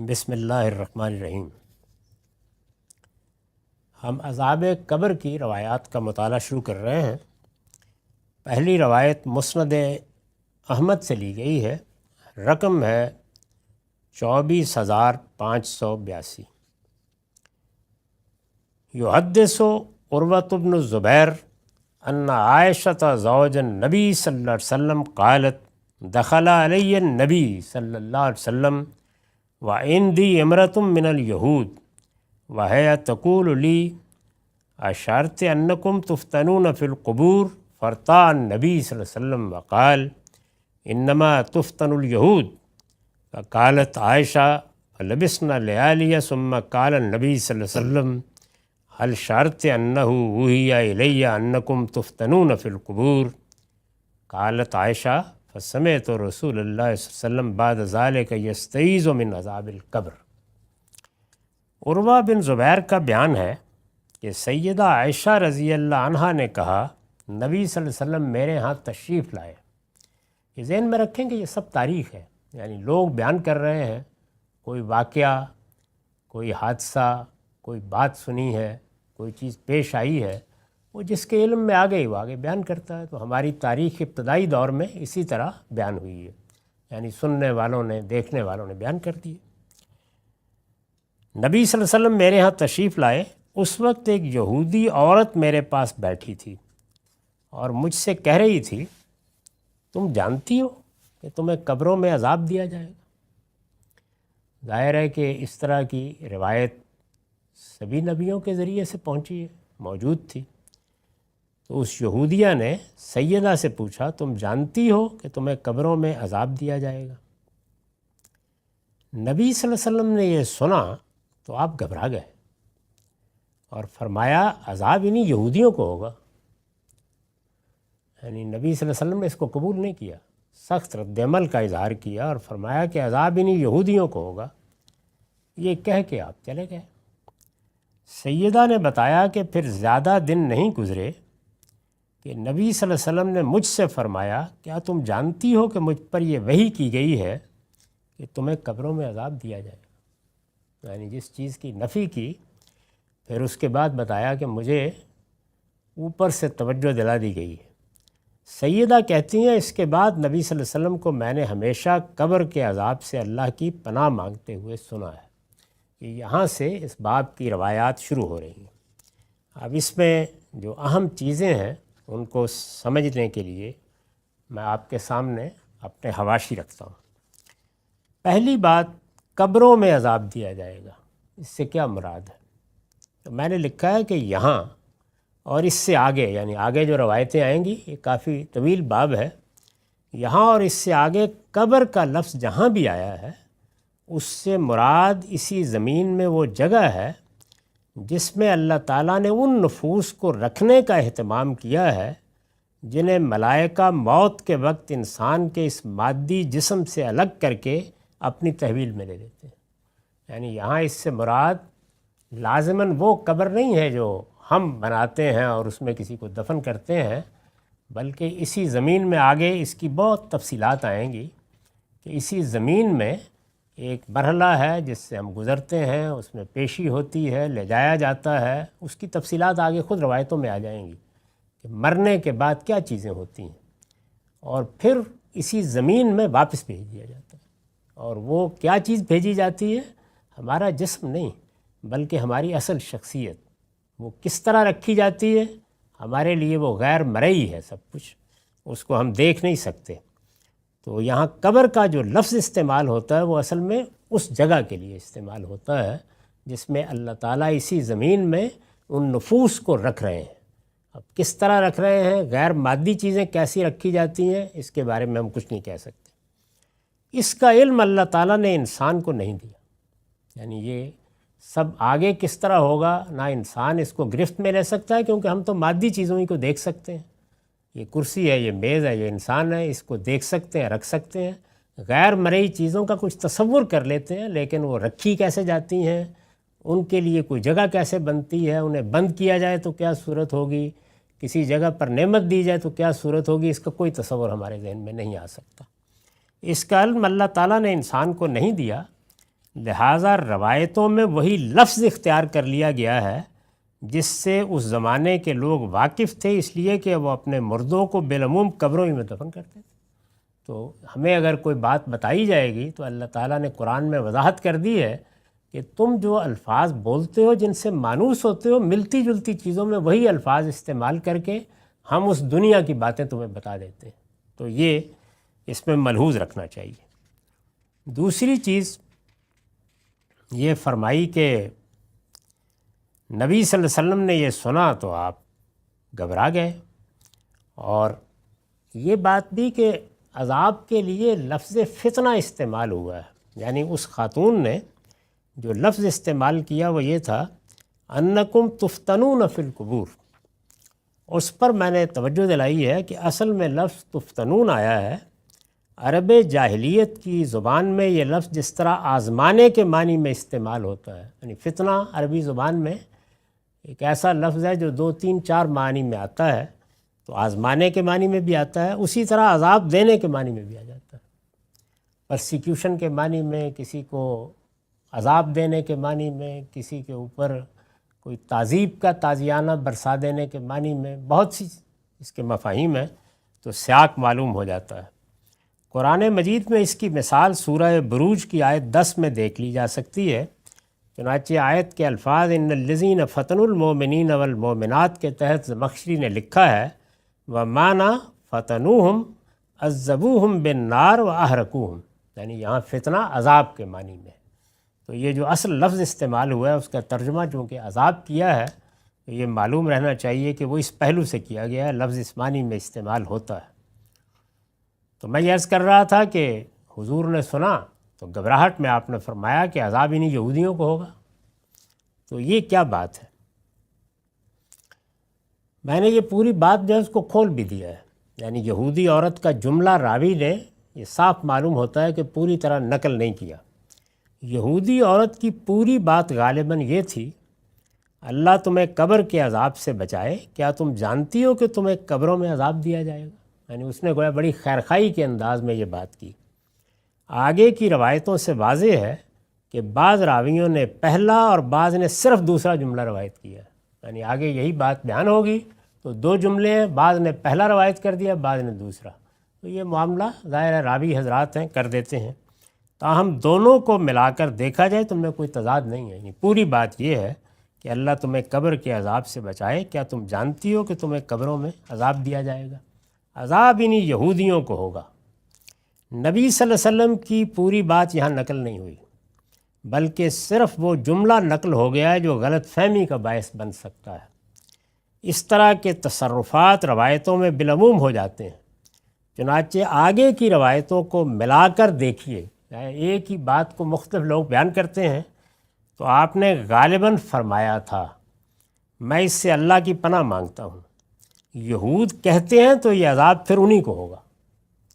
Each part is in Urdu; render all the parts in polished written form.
بسم اللہ الرحمن الرحیم۔ ہم عذاب قبر کی روایات کا مطالعہ شروع کر رہے ہیں۔ پہلی روایت مسند احمد سے لی گئی ہے، رقم ہے 24,582۔ یحدث عروۃ بن الزبیر ان عائشۃ زوج النبی صلی اللہ علیہ وسلم قالت دخل علی النبی صلی اللہ علیہ وسلم وعندی امرۃ من الیہود وہی تقول لی اشعرت انکم تفتنون فی القبور فرطع النبی صلی اللہ علیہ وسلم وقال انما تفتن الیہود فقالت عائشہ فلبسنا لیالی ثم قال النبی صلی اللہ علیہ وسلم هل شعرت انہ اوحی الی انکم تفتنون فی القبور قالت عائشہ فسمعت رسول اللہ صلی اللہ علیہ وسلم بعد ذلك یستعیذ من عذاب القبر۔ عروہ بن زبیر کا بیان ہے کہ سیدہ عائشہ رضی اللہ عنہا نے کہا نبی صلی اللہ علیہ وسلم میرے ہاں تشریف لائے۔ یہ ذہن میں رکھیں کہ یہ سب تاریخ ہے، یعنی لوگ بیان کر رہے ہیں، کوئی واقعہ، کوئی حادثہ، کوئی بات سنی ہے، کوئی چیز پیش آئی ہے، وہ جس کے علم میں آ گئی وہ آگے بیان کرتا ہے۔ تو ہماری تاریخ ابتدائی دور میں اسی طرح بیان ہوئی ہے، یعنی سننے والوں نے، دیکھنے والوں نے بیان کر دی۔ نبی صلی اللہ علیہ وسلم میرے ہاں تشریف لائے، اس وقت ایک یہودی عورت میرے پاس بیٹھی تھی اور مجھ سے کہہ رہی تھی تم جانتی ہو کہ تمہیں قبروں میں عذاب دیا جائے گا۔ ظاہر ہے کہ اس طرح کی روایت سبھی نبیوں کے ذریعے سے پہنچی ہے، موجود تھی۔ تو اس یہودیہ نے سیدہ سے پوچھا تم جانتی ہو کہ تمہیں قبروں میں عذاب دیا جائے گا؟ نبی صلی اللہ علیہ وسلم نے یہ سنا تو آپ گھبرا گئے اور فرمایا عذاب انہی یہودیوں کو ہوگا۔ یعنی نبی صلی اللہ علیہ وسلم نے اس کو قبول نہیں کیا، سخت رد عمل کا اظہار کیا اور فرمایا کہ عذاب انہی یہودیوں کو ہوگا۔ یہ کہہ کے آپ چلے گئے۔ سیدہ نے بتایا کہ پھر زیادہ دن نہیں گزرے کہ نبی صلی اللہ علیہ وسلم نے مجھ سے فرمایا کیا تم جانتی ہو کہ مجھ پر یہ وحی کی گئی ہے کہ تمہیں قبروں میں عذاب دیا جائے گا؟ یعنی جس چیز کی نفی کی، پھر اس کے بعد بتایا کہ مجھے اوپر سے توجہ دلا دی گئی ہے۔ سیدہ کہتی ہیں اس کے بعد نبی صلی اللہ علیہ وسلم کو میں نے ہمیشہ قبر کے عذاب سے اللہ کی پناہ مانگتے ہوئے سنا ہے۔ کہ یہاں سے اس باب کی روایات شروع ہو رہی ہیں۔ اب اس میں جو اہم چیزیں ہیں ان کو سمجھنے کے لیے میں آپ کے سامنے اپنے حواشی رکھتا ہوں۔ پہلی بات، قبروں میں عذاب دیا جائے گا، اس سے کیا مراد ہے؟ تو میں نے لکھا ہے کہ یہاں اور اس سے آگے، یعنی آگے جو روایتیں آئیں گی، یہ کافی طویل باب ہے، یہاں اور اس سے آگے قبر کا لفظ جہاں بھی آیا ہے اس سے مراد اسی زمین میں وہ جگہ ہے جس میں اللہ تعالیٰ نے ان نفوس کو رکھنے کا اہتمام کیا ہے جنہیں ملائکہ موت کے وقت انسان کے اس مادی جسم سے الگ کر کے اپنی تحویل میں لے دیتے ہیں۔ یعنی یہاں اس سے مراد لازماً وہ قبر نہیں ہے جو ہم بناتے ہیں اور اس میں کسی کو دفن کرتے ہیں، بلکہ اسی زمین میں آگے اس کی بہت تفصیلات آئیں گی کہ اسی زمین میں ایک مرحلہ ہے جس سے ہم گزرتے ہیں، اس میں پیشی ہوتی ہے، لے جایا جاتا ہے، اس کی تفصیلات آگے خود روایتوں میں آ جائیں گی کہ مرنے کے بعد کیا چیزیں ہوتی ہیں، اور پھر اسی زمین میں واپس بھیج دیا جاتا ہے۔ اور وہ کیا چیز بھیجی جاتی ہے؟ ہمارا جسم نہیں بلکہ ہماری اصل شخصیت، وہ کس طرح رکھی جاتی ہے؟ ہمارے لیے وہ غیر مرئی ہے سب کچھ، اس کو ہم دیکھ نہیں سکتے۔ تو یہاں قبر کا جو لفظ استعمال ہوتا ہے وہ اصل میں اس جگہ کے لیے استعمال ہوتا ہے جس میں اللہ تعالیٰ اسی زمین میں ان نفوس کو رکھ رہے ہیں۔ اب کس طرح رکھ رہے ہیں، غیر مادی چیزیں کیسی رکھی جاتی ہیں، اس کے بارے میں ہم کچھ نہیں کہہ سکتے۔ اس کا علم اللہ تعالیٰ نے انسان کو نہیں دیا، یعنی یہ سب آگے کس طرح ہوگا نہ انسان اس کو گرفت میں لے سکتا ہے، کیونکہ ہم تو مادی چیزوں ہی کو دیکھ سکتے ہیں۔ یہ کرسی ہے، یہ میز ہے، یہ انسان ہے، اس کو دیکھ سکتے ہیں، رکھ سکتے ہیں۔ غیر مرئی چیزوں کا کچھ تصور کر لیتے ہیں، لیکن وہ رکھی کیسے جاتی ہیں، ان کے لیے کوئی جگہ کیسے بنتی ہے، انہیں بند کیا جائے تو کیا صورت ہوگی، کسی جگہ پر نعمت دی جائے تو کیا صورت ہوگی، اس کا کوئی تصور ہمارے ذہن میں نہیں آ سکتا۔ اس کا علم اللہ تعالیٰ نے انسان کو نہیں دیا، لہٰذا روایتوں میں وہی لفظ اختیار کر لیا گیا ہے جس سے اس زمانے کے لوگ واقف تھے، اس لیے کہ وہ اپنے مردوں کو بالعموم قبروں میں دفن کرتے تھے۔ تو ہمیں اگر کوئی بات بتائی جائے گی تو اللہ تعالیٰ نے قرآن میں وضاحت کر دی ہے کہ تم جو الفاظ بولتے ہو، جن سے مانوس ہوتے ہو، ملتی جلتی چیزوں میں وہی الفاظ استعمال کر کے ہم اس دنیا کی باتیں تمہیں بتا دیتے ہیں۔ تو یہ اس میں ملحوظ رکھنا چاہیے۔ دوسری چیز یہ فرمائی کہ نبی صلی اللہ علیہ وسلم نے یہ سنا تو آپ گھبرا گئے، اور یہ بات بھی کہ عذاب کے لیے لفظ فتنہ استعمال ہوا ہے، یعنی اس خاتون نے جو لفظ استعمال کیا وہ یہ تھا انکم تفتنون فی القبور۔ اس پر میں نے توجہ دلائی ہے کہ اصل میں لفظ تفتنون آیا ہے، عرب جاہلیت کی زبان میں یہ لفظ جس طرح آزمانے کے معنی میں استعمال ہوتا ہے، یعنی فتنہ عربی زبان میں ایک ایسا لفظ ہے جو 2 3 4 معنی میں آتا ہے، تو آزمانے کے معنی میں بھی آتا ہے، اسی طرح عذاب دینے کے معنی میں بھی آ جاتا ہے، پرسیکیوشن کے معنی میں، کسی کو عذاب دینے کے معنی میں، کسی کے اوپر کوئی تعذیب کا تازیانہ برسا دینے کے معنی میں، بہت سی اس کے مفاہیم ہیں، تو سیاق معلوم ہو جاتا ہے۔ قرآن مجید میں اس کی مثال سورہ بروج کی آیت 10 میں دیکھ لی جا سکتی ہے۔ چنانچہ آیت کے الفاظ ان الذین فتنوا المؤمنین والمؤمنات کے تحت زمخشری نے لکھا ہے وَمَانَا فَتَنُوهُمْ عَذَّبُوهُمْ بِالنَّارِ وَأَحْرَقُوهُمْ، یعنی یہاں فتنہ عذاب کے معنی میں، تو یہ جو اصل لفظ استعمال ہوا ہے اس کا ترجمہ چونکہ عذاب کیا ہے، تو یہ معلوم رہنا چاہیے کہ وہ اس پہلو سے کیا گیا ہے، لفظ اس معنی میں استعمال ہوتا ہے۔ تو میں یہ عرض کر رہا تھا کہ حضور نے سنا تو گھبراہٹ میں آپ نے فرمایا کہ عذاب انہیں یہودیوں کو ہوگا، تو یہ کیا بات ہے؟ میں نے یہ پوری بات جو ہے اس کو کھول بھی دیا ہے، یعنی یہودی عورت کا جملہ راوی نے یہ صاف معلوم ہوتا ہے کہ پوری طرح نقل نہیں کیا۔ یہودی عورت کی پوری بات غالباً یہ تھی اللہ تمہیں قبر کے عذاب سے بچائے، کیا تم جانتی ہو کہ تمہیں قبروں میں عذاب دیا جائے گا؟ یعنی اس نے گویا بڑی خیرخواہی کے انداز میں یہ بات کی۔ آگے کی روایتوں سے واضح ہے کہ بعض راویوں نے پہلا اور بعض نے صرف دوسرا جملہ روایت کیا، یعنی آگے یہی بات بیان ہوگی تو 2 جملے ہیں، بعض نے پہلا روایت کر دیا، بعض نے دوسرا، تو یہ معاملہ ظاہر ہے راوی حضرات ہیں کر دیتے ہیں، تاہم دونوں کو ملا کر دیکھا جائے تو ان میں کوئی تضاد نہیں ہے۔ یعنی پوری بات یہ ہے کہ اللہ تمہیں قبر کے عذاب سے بچائے، کیا تم جانتی ہو کہ تمہیں قبروں میں عذاب دیا جائے گا؟ عذاب انہیں یہودیوں کو ہوگا۔ نبی صلی اللہ علیہ وسلم کی پوری بات یہاں نقل نہیں ہوئی، بلکہ صرف وہ جملہ نقل ہو گیا ہے جو غلط فہمی کا باعث بن سکتا ہے۔ اس طرح کے تصرفات روایتوں میں بالعموم ہو جاتے ہیں، چنانچہ آگے کی روایتوں کو ملا کر دیکھیے، ایک ہی بات کو مختلف لوگ بیان کرتے ہیں، تو آپ نے غالباً فرمایا تھا میں اس سے اللہ کی پناہ مانگتا ہوں، یہود کہتے ہیں تو یہ عذاب پھر انہی کو ہوگا،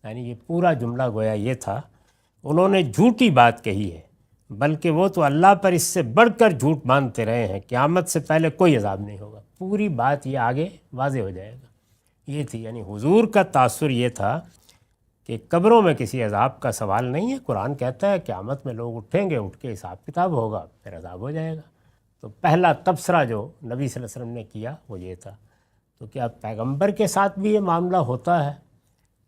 یعنی یہ پورا جملہ گویا یہ تھا انہوں نے جھوٹی بات کہی ہے، بلکہ وہ تو اللہ پر اس سے بڑھ کر جھوٹ مانتے رہے ہیں، قیامت سے پہلے کوئی عذاب نہیں ہوگا۔ پوری بات یہ آگے واضح ہو جائے گا، یہ تھی، یعنی حضور کا تاثر یہ تھا کہ قبروں میں کسی عذاب کا سوال نہیں ہے، قرآن کہتا ہے قیامت میں لوگ اٹھیں گے، اٹھ کے حساب کتاب ہوگا، پھر عذاب ہو جائے گا۔ تو پہلا تبصرہ جو نبی صلی اللہ علیہ وسلم نے کیا وہ یہ تھا۔ تو کیا پیغمبر کے ساتھ بھی یہ معاملہ ہوتا ہے؟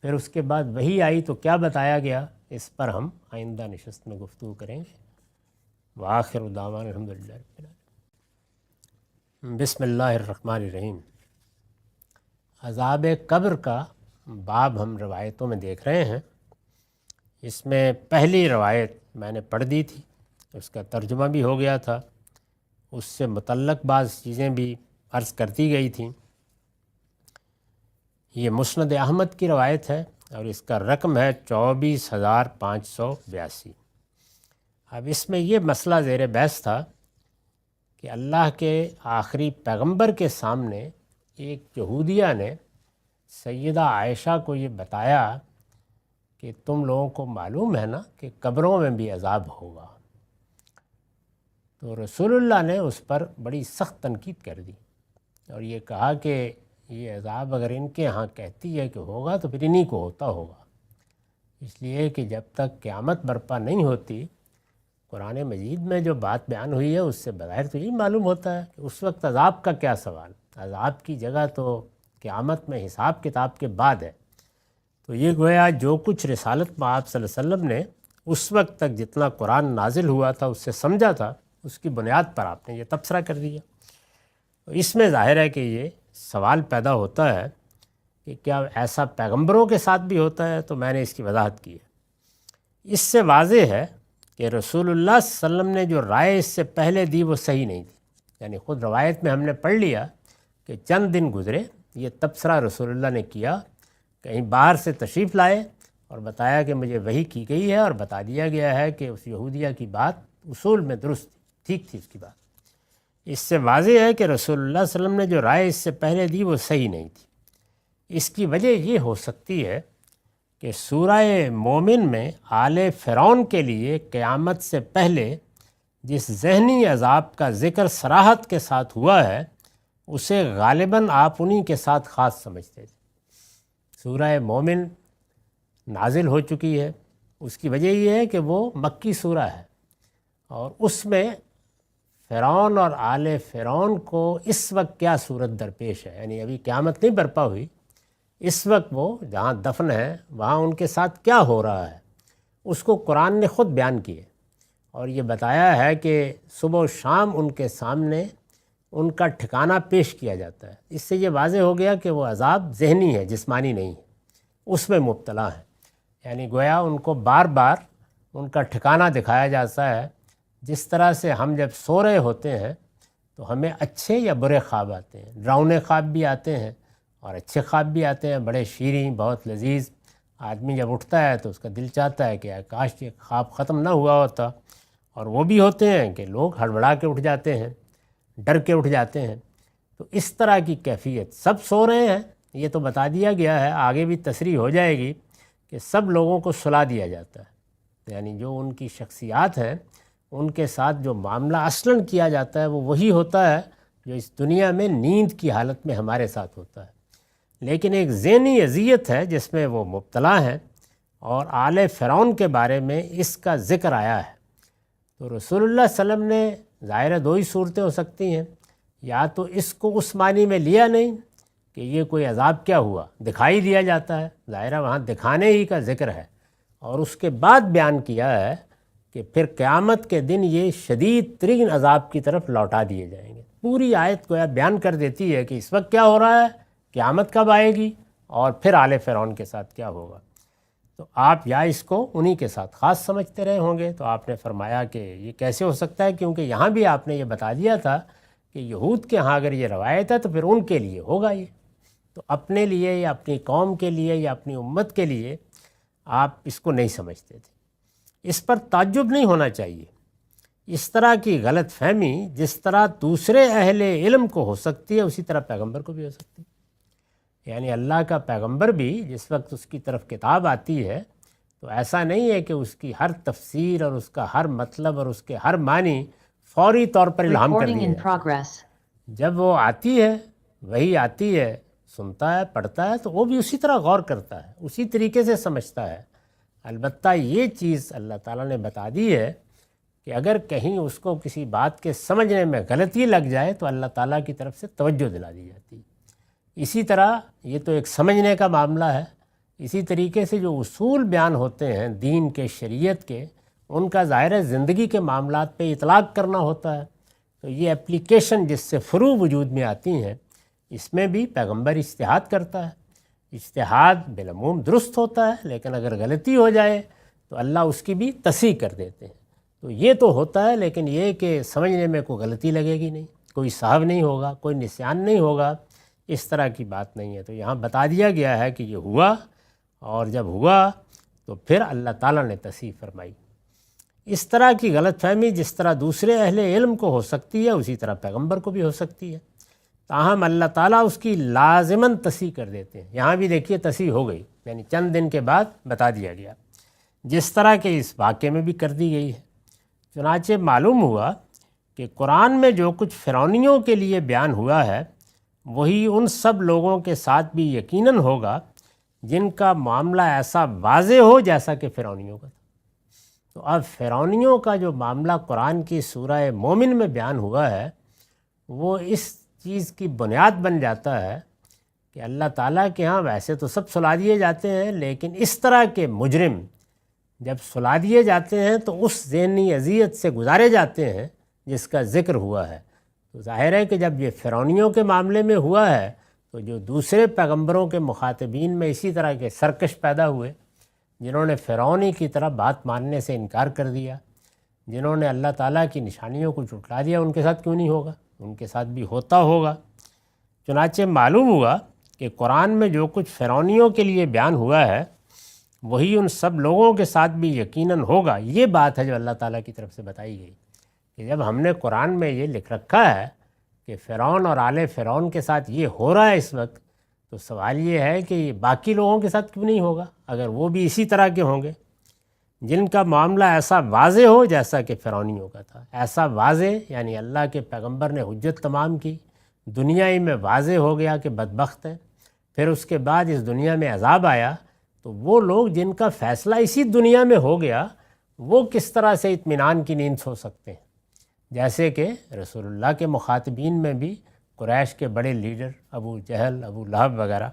پھر اس کے بعد وحی آئی تو کیا بتایا گیا، اس پر ہم آئندہ نشست میں گفتگو کریں گے۔ وآخر دعوانا الحمدللہ رب العالمین۔ بسم اللہ الرحمن الرحیم۔ عذاب قبر کا باب ہم روایتوں میں دیکھ رہے ہیں۔ اس میں پہلی روایت میں نے پڑھ دی تھی، اس کا ترجمہ بھی ہو گیا تھا، اس سے متعلق بعض چیزیں بھی عرض کرتی گئی تھیں۔ یہ مسند احمد کی روایت ہے اور اس کا رقم ہے 24,582۔ اب اس میں یہ مسئلہ زیر بحث تھا کہ اللہ کے آخری پیغمبر کے سامنے ایک یہودیہ نے سیدہ عائشہ کو یہ بتایا کہ تم لوگوں کو معلوم ہے نا کہ قبروں میں بھی عذاب ہوگا، تو رسول اللہ نے اس پر بڑی سخت تنقید کر دی اور یہ کہا کہ یہ عذاب اگر ان کے ہاں کہتی ہے کہ ہوگا تو پھر انہی کو ہوتا ہوگا، اس لیے کہ جب تک قیامت برپا نہیں ہوتی قرآن مجید میں جو بات بیان ہوئی ہے اس سے بظاہر تو یہی معلوم ہوتا ہے کہ اس وقت عذاب کا کیا سوال، عذاب کی جگہ تو قیامت میں حساب کتاب کے بعد ہے۔ تو یہ گویا جو کچھ رسالت میں آپ صلی اللہ علیہ وسلم نے اس وقت تک جتنا قرآن نازل ہوا تھا اس سے سمجھا تھا، اس کی بنیاد پر آپ نے یہ تبصرہ کر دیا۔ تو اس میں ظاہر ہے کہ یہ سوال پیدا ہوتا ہے کہ کیا ایسا پیغمبروں کے ساتھ بھی ہوتا ہے؟ تو میں نے اس کی وضاحت کی ہے۔ اس سے واضح ہے کہ رسول اللہ صلی اللہ علیہ وسلم نے جو رائے اس سے پہلے دی وہ صحیح نہیں تھی۔ یعنی خود روایت میں ہم نے پڑھ لیا کہ چند دن گزرے، یہ تبصرہ رسول اللہ نے کیا، کہیں باہر سے تشریف لائے اور بتایا کہ مجھے وحی کی گئی ہے اور بتا دیا گیا ہے کہ اس یہودیہ کی بات اصول میں درست تھی، ٹھیک تھی اس کی بات۔ اس سے واضح ہے کہ رسول اللہ صلی اللہ علیہ وسلم نے جو رائے اس سے پہلے دی وہ صحیح نہیں تھی۔ اس کی وجہ یہ ہو سکتی ہے کہ سورہ مومن میں آل فرعون کے لیے قیامت سے پہلے جس ذہنی عذاب کا ذکر صراحت کے ساتھ ہوا ہے اسے غالباً آپ انہی کے ساتھ خاص سمجھتے تھے۔ سورہ مومن نازل ہو چکی ہے، اس کی وجہ یہ ہے کہ وہ مکی سورہ ہے اور اس میں فرعون اور آل فرعون کو اس وقت کیا صورت درپیش ہے، یعنی ابھی قیامت نہیں برپا ہوئی، اس وقت وہ جہاں دفن ہے وہاں ان کے ساتھ کیا ہو رہا ہے اس کو قرآن نے خود بیان کیے اور یہ بتایا ہے کہ صبح و شام ان کے سامنے ان کا ٹھکانہ پیش کیا جاتا ہے۔ اس سے یہ واضح ہو گیا کہ وہ عذاب ذہنی ہے، جسمانی نہیں ہے، اس میں مبتلا ہے۔ یعنی گویا ان کو بار بار ان کا ٹھکانہ دکھایا جاتا ہے، جس طرح سے ہم جب سو رہے ہوتے ہیں تو ہمیں اچھے یا برے خواب آتے ہیں، ڈراؤنے خواب بھی آتے ہیں اور اچھے خواب بھی آتے ہیں، بڑے شیریں، بہت لذیذ۔ آدمی جب اٹھتا ہے تو اس کا دل چاہتا ہے کہ کاش یہ خواب ختم نہ ہوا ہوتا، اور وہ بھی ہوتے ہیں کہ لوگ ہڑبڑا کے اٹھ جاتے ہیں، ڈر کے اٹھ جاتے ہیں۔ تو اس طرح کی کیفیت، سب سو رہے ہیں یہ تو بتا دیا گیا ہے، آگے بھی تصریح ہو جائے گی کہ سب لوگوں کو سلا دیا جاتا ہے، یعنی جو ان کی شخصیات ہیں ان کے ساتھ جو معاملہ اصلاً کیا جاتا ہے وہ وہی ہوتا ہے جو اس دنیا میں نیند کی حالت میں ہمارے ساتھ ہوتا ہے، لیکن ایک ذہنی اذیت ہے جس میں وہ مبتلا ہیں، اور آل فرعون کے بارے میں اس کا ذکر آیا ہے۔ تو رسول اللہ صلی اللہ علیہ وسلم نے ظاہر دو ہی صورتیں ہو سکتی ہیں، یا تو اس کو اس معنی میں لیا نہیں کہ یہ کوئی عذاب کیا ہوا، دکھائی دیا جاتا ہے، ظاہر وہاں دکھانے ہی کا ذکر ہے، اور اس کے بعد بیان کیا ہے کہ پھر قیامت کے دن یہ شدید ترین عذاب کی طرف لوٹا دیے جائیں گے۔ پوری آیت گویا بیان کر دیتی ہے کہ اس وقت کیا ہو رہا ہے، قیامت کب آئے گی، اور پھر آل فرعون کے ساتھ کیا ہوگا۔ تو آپ یا اس کو انہی کے ساتھ خاص سمجھتے رہے ہوں گے، تو آپ نے فرمایا کہ یہ کیسے ہو سکتا ہے، کیونکہ یہاں بھی آپ نے یہ بتا دیا تھا کہ یہود کے ہاں اگر یہ روایت ہے تو پھر ان کے لیے ہوگا یہ، تو اپنے لیے یا اپنی قوم کے لیے یا اپنی امت کے لیے آپ اس کو نہیں سمجھتے تھے۔ اس پر تعجب نہیں ہونا چاہیے۔ اس طرح کی غلط فہمی جس طرح دوسرے اہل علم کو ہو سکتی ہے اسی طرح پیغمبر کو بھی ہو سکتی ہے۔ یعنی اللہ کا پیغمبر بھی جس وقت اس کی طرف کتاب آتی ہے تو ایسا نہیں ہے کہ اس کی ہر تفسیر اور اس کا ہر مطلب اور اس کے ہر معنی فوری طور پر الہام کر دیا جاتا ہے۔ جب وہ آتی ہے، وہی آتی ہے، سنتا ہے، پڑھتا ہے، تو وہ بھی اسی طرح غور کرتا ہے، اسی طریقے سے سمجھتا ہے۔ البتہ یہ چیز اللہ تعالیٰ نے بتا دی ہے کہ اگر کہیں اس کو کسی بات کے سمجھنے میں غلطی لگ جائے تو اللہ تعالیٰ کی طرف سے توجہ دلا دی جاتی ہے۔ اسی طرح یہ تو ایک سمجھنے کا معاملہ ہے، اسی طریقے سے جو اصول بیان ہوتے ہیں دین کے، شریعت کے، ان کا ظاہر زندگی کے معاملات پہ اطلاق کرنا ہوتا ہے۔ تو یہ اپلیکیشن جس سے فروع وجود میں آتی ہیں، اس میں بھی پیغمبر اجتہاد کرتا ہے۔ اجتہاد بالعموم درست ہوتا ہے، لیکن اگر غلطی ہو جائے تو اللہ اس کی بھی تصحیح کر دیتے ہیں۔ تو یہ تو ہوتا ہے، لیکن یہ کہ سمجھنے میں کوئی غلطی لگے گی نہیں، کوئی سہو نہیں ہوگا، کوئی نسیان نہیں ہوگا، اس طرح کی بات نہیں ہے۔ تو یہاں بتا دیا گیا ہے کہ یہ ہوا، اور جب ہوا تو پھر اللہ تعالیٰ نے تصحیح فرمائی۔ اس طرح کی غلط فہمی جس طرح دوسرے اہل علم کو ہو سکتی ہے اسی طرح پیغمبر کو بھی ہو سکتی ہے، تاہم اللہ تعالیٰ اس کی لازماً تصحیح کر دیتے ہیں۔ یہاں بھی دیکھیے تصحیح ہو گئی، یعنی چند دن کے بعد بتا دیا گیا، جس طرح کہ اس واقعے میں بھی کر دی گئی ہے۔ چنانچہ معلوم ہوا کہ قرآن میں جو کچھ فرعونیوں کے لیے بیان ہوا ہے وہی ان سب لوگوں کے ساتھ بھی یقیناً ہوگا جن کا معاملہ ایسا واضح ہو جیسا کہ فرعونیوں کا تھا۔ تو اب فرعونیوں کا جو معاملہ قرآن کی سورہ مومن میں بیان ہوا ہے وہ اس چیز کی بنیاد بن جاتا ہے کہ اللہ تعالیٰ کے ہاں ویسے تو سب سلا دیے جاتے ہیں، لیکن اس طرح کے مجرم جب سلا دیے جاتے ہیں تو اس ذہنی اذیت سے گزارے جاتے ہیں جس کا ذکر ہوا ہے۔ تو ظاہر ہے کہ جب یہ فرعونیوں کے معاملے میں ہوا ہے تو جو دوسرے پیغمبروں کے مخاطبین میں اسی طرح کے سرکش پیدا ہوئے، جنہوں نے فرعونی کی طرح بات ماننے سے انکار کر دیا، جنہوں نے اللہ تعالیٰ کی نشانیوں کو جھٹلا دیا، ان کے ساتھ کیوں نہیں ہوگا؟ ان کے ساتھ بھی ہوتا ہوگا۔ چنانچہ معلوم ہوا کہ قرآن میں جو کچھ فرعونیوں کے لیے بیان ہوا ہے وہی ان سب لوگوں کے ساتھ بھی یقیناً ہوگا۔ یہ بات ہے جو اللہ تعالیٰ کی طرف سے بتائی گئی کہ جب ہم نے قرآن میں یہ لکھ رکھا ہے کہ فرعون اور آل فرعون کے ساتھ یہ ہو رہا ہے اس وقت، تو سوال یہ ہے کہ یہ باقی لوگوں کے ساتھ کیوں نہیں ہوگا اگر وہ بھی اسی طرح کے ہوں گے جن کا معاملہ ایسا واضح ہو جیسا کہ فرعونیوں کا تھا۔ ایسا واضح یعنی اللہ کے پیغمبر نے حجت تمام کی، دنیا ہی میں واضح ہو گیا کہ بدبخت ہیں، پھر اس کے بعد اس دنیا میں عذاب آیا، تو وہ لوگ جن کا فیصلہ اسی دنیا میں ہو گیا وہ کس طرح سے اطمینان کی نیند سو سکتے ہیں؟ جیسے کہ رسول اللہ کے مخاطبین میں بھی قریش کے بڑے لیڈر ابو جہل، ابو لہب وغیرہ۔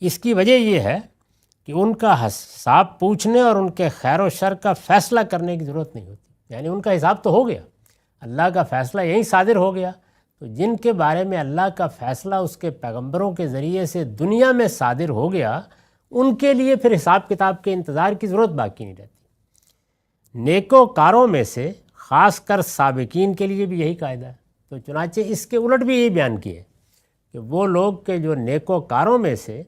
اس کی وجہ یہ ہے کہ ان کا حساب پوچھنے اور ان کے خیر و شر کا فیصلہ کرنے کی ضرورت نہیں ہوتی، یعنی ان کا حساب تو ہو گیا، اللہ کا فیصلہ یہیں صادر ہو گیا، تو جن کے بارے میں اللہ کا فیصلہ اس کے پیغمبروں کے ذریعے سے دنیا میں صادر ہو گیا ان کے لیے پھر حساب کتاب کے انتظار کی ضرورت باقی نہیں رہتی۔ نیکوکاروں میں سے خاص کر سابقین کے لیے بھی یہی قاعدہ ہے۔ تو چنانچہ اس کے الٹ بھی یہی بیان کیے کہ وہ لوگ کہ جو نیکوکاروں میں سے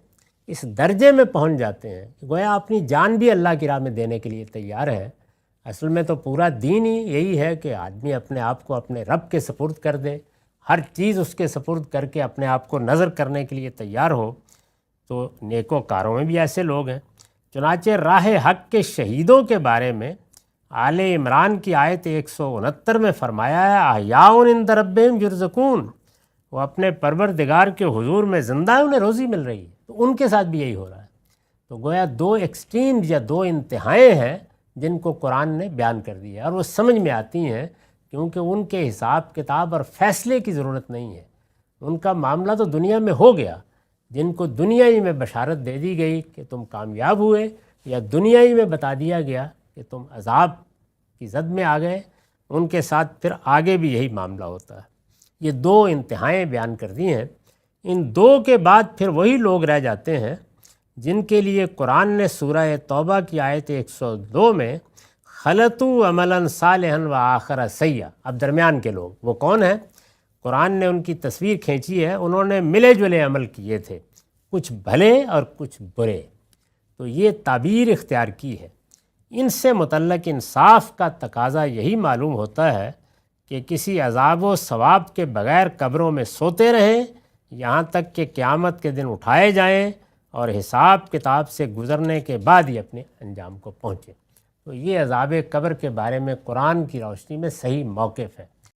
اس درجے میں پہنچ جاتے ہیں کہ گویا اپنی جان بھی اللہ کی راہ میں دینے کے لیے تیار ہے۔ اصل میں تو پورا دین ہی یہی ہے کہ آدمی اپنے آپ کو اپنے رب کے سپرد کر دے، ہر چیز اس کے سپرد کر کے اپنے آپ کو نظر کرنے کے لیے تیار ہو۔ تو نیکوکاروں میں بھی ایسے لوگ ہیں۔ چنانچہ راہ حق کے شہیدوں کے بارے میں آل عمران کی آیت 169 میں فرمایا ہے احیاء عند ربہم یرزقون، وہ اپنے پروردگار کے حضور میں زندہ ہیں، انہیں روزی مل رہی ہے۔ تو ان کے ساتھ بھی یہی ہو رہا ہے۔ تو گویا دو ایکسٹریم یا دو انتہائیں ہیں جن کو قرآن نے بیان کر دیا اور وہ سمجھ میں آتی ہیں کیونکہ ان کے حساب کتاب اور فیصلے کی ضرورت نہیں ہے۔ ان کا معاملہ تو دنیا میں ہو گیا، جن کو دنیا ہی میں بشارت دے دی گئی کہ تم کامیاب ہوئے، یا دنیا ہی میں بتا دیا گیا کہ تم عذاب کی زد میں آ گئے، ان کے ساتھ پھر آگے بھی یہی معاملہ ہوتا ہے۔ یہ دو انتہائیں بیان کر دی ہیں۔ ان دو کے بعد پھر وہی لوگ رہ جاتے ہیں جن کے لیے قرآن نے سورہ توبہ کی آیت 102 میں خلطوا عملا صالحا و آخر سیئا، اب درمیان کے لوگ وہ کون ہیں؟ قرآن نے ان کی تصویر کھینچی ہے، انہوں نے ملے جلے عمل کیے تھے، کچھ بھلے اور کچھ برے، تو یہ تعبیر اختیار کی ہے۔ ان سے متعلق انصاف کا تقاضا یہی معلوم ہوتا ہے کہ کسی عذاب و ثواب کے بغیر قبروں میں سوتے رہیں یہاں تک کہ قیامت کے دن اٹھائے جائیں اور حساب کتاب سے گزرنے کے بعد ہی اپنے انجام کو پہنچیں۔ تو یہ عذاب قبر کے بارے میں قرآن کی روشنی میں صحیح موقف ہے۔